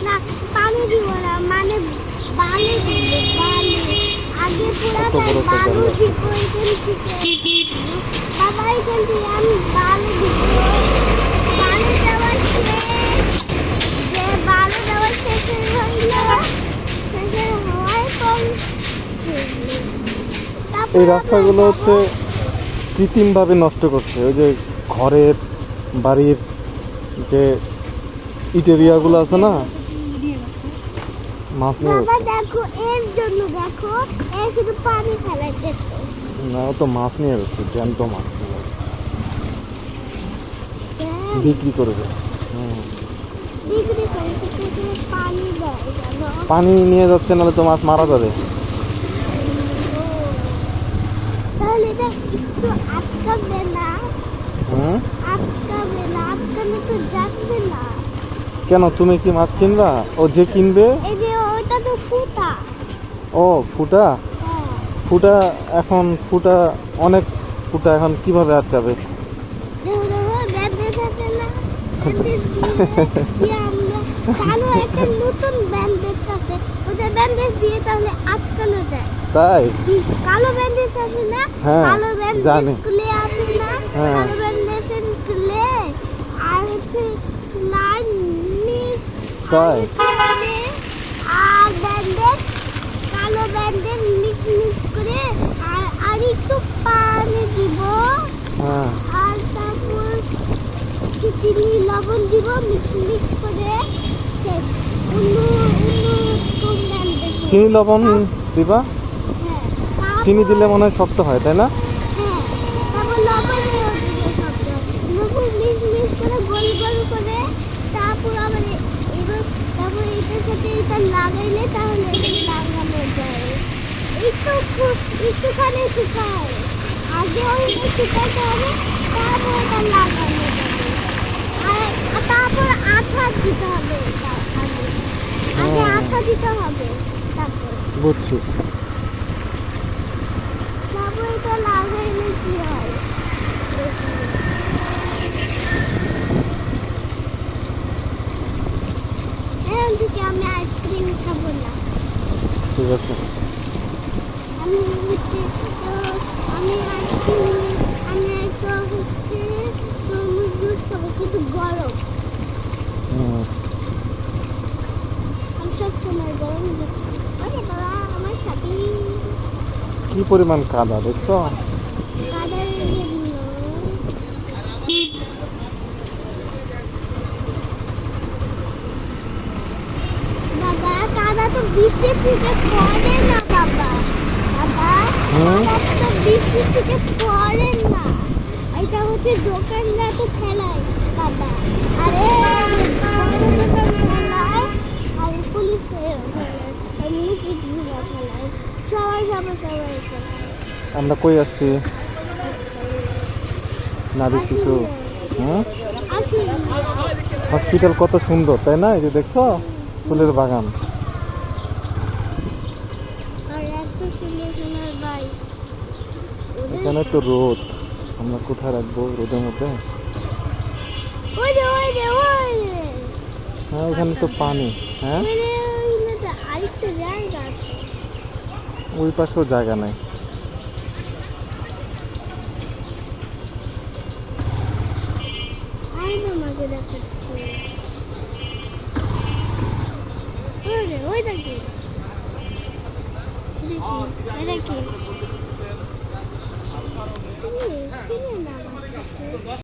না পানি দিব না মানে বালি দিব বালি আগে কত পুরাটা বড় একটা বালু গাড়ি দিব আসতেছে। এখান থেকে বাবা এখান থেকে আমি বালু দিব বালু দেওয়ার শেষ যে বালু দেওয়ার শেষে হইল শেষে হওয়ার পর এই তারপর আমরা রাস্তাগুলো যাব হচ্ছে কৃত্রিমভাবে নষ্ট করছে। ওই যে ঘরের বাড়ির যে ইট এরিয়াগুলো আছে না, মাছ নিয়ে বাবা যাচ্ছে। দেখো এর জন্য দেখো এর শুধু পানি ফেলাইতে না, ও তো মাছ নিয়ে যাচ্ছে, জ্যান্ত মাছ নিয়ে যাচ্ছে, বিক্রি করবে। হুম। বিক্রি করে কিন্তু পানি দেয় জানো পানি নিয়ে যাচ্ছে, নাহলে তো মাছ মারা যাবে। তাহলে এটা একটু আটকাবে না হুম। আটকাবে না আটকানো তো যাচ্ছে না কেন, তুমি কি মাছ কিনবা? ও যে কিনবে। এই যে ওটা তো ফুটা ও ফুটা, হ্যাঁ ফুটা এখন ফুটা অনেক ফুটা, এখন কিভাবে আটকাবে? দেখো দেখো ব্যান্ডেজ আছে না ব্যান্ডেজ দিয়ে আমরা চালু একটা নতুন ব্যান্ডেজ আছে ওটা ব্যান্ডেজ দিয়ে তাহলে আটকানো যায় তাই? কালো ব্যান্ডেজ আছে না হ্যাঁ, কালো ব্যান্ডেজ জানি। ক্লে আছে না হ্যাঁ। কালো ব্যান্ডেজের ক্লে আর হচ্ছে স্লাইম মিক্স তাই? আর ব্যান্ডেজ কালো ব্যান্ডেজ মিক্স করে আর একটু পানি দিব হ্যাঁ। আর তারপর একটু চিনি লবণ দিব মিক্স করে শেষ অন্য কোন ব্যান্ডেজ চিনি লবণ দিবা? হ্যাঁ চিনি দিলে মনে হয় শক্ত হয়, তাই না? হ্যাঁ তারপর লবণ দিও শব্দ লবণ মিক্স করে গোল গোল করে তারপর আবার এবার তারপর এটার সাথে এটা লাগাইলে তাহলে এটা লাগানো যায় একটুখানি শুকায় আগে ওইটা শুকাতে হবে তারপর এটা লাগানো যাবে আর তারপর আঠা দিতে হবে এটা আগে আগে আঠা দিতে হবে তারপর বুঝছি। তারপর এটা লাগাইলে কি হয় এখন থেকে আমি আইসক্রিম খাবো না ঠিক আছে। আমি হচ্ছে আমি আইসক্রিম আমি একটা হচ্ছে তরমুজ জুস খাবো কিন্তু গরম হুম। আমি সব সময় গরম জুস আরে বাবা আমার সাথে কি পরিমাণ কাদা দেখছো? কাদার জন্য বাবা কাদা তো বৃষ্টি থেকে পড়ে না বাবা বাবা হুম। কাদা তো বৃষ্টি থেকে পড়ে না এটা হচ্ছে দোকানরা তো ফেলায় বাবা আরে বড় দোকান ফেলায় আর পুলিশে ফেলায় আর মুসলিমরা ফেলায় সবাই ফেলায় আমরা কই আসছি? নারী শিশু। হুম। আসুন হসপিটাল কত সুন্দর, তাই না? এই যে দেখছো ফুলের বাগান। আর এত সুন্দর সুন্দর বাইক এখানে তো রোদ, আমরা কোথায় রাখবো রোদের মধ্যে? ওই রে ওই রে ওই রে হ্যাঁ, এখানে তো পানি। হ্যাঁ, ওইখানে তো আরেকটা জায়গা আছে ওই পাশেও জায়গা নাই। আর তোমাকে দেখাচ্ছি ওই রে ওই দেখি দেখি ওই দেখি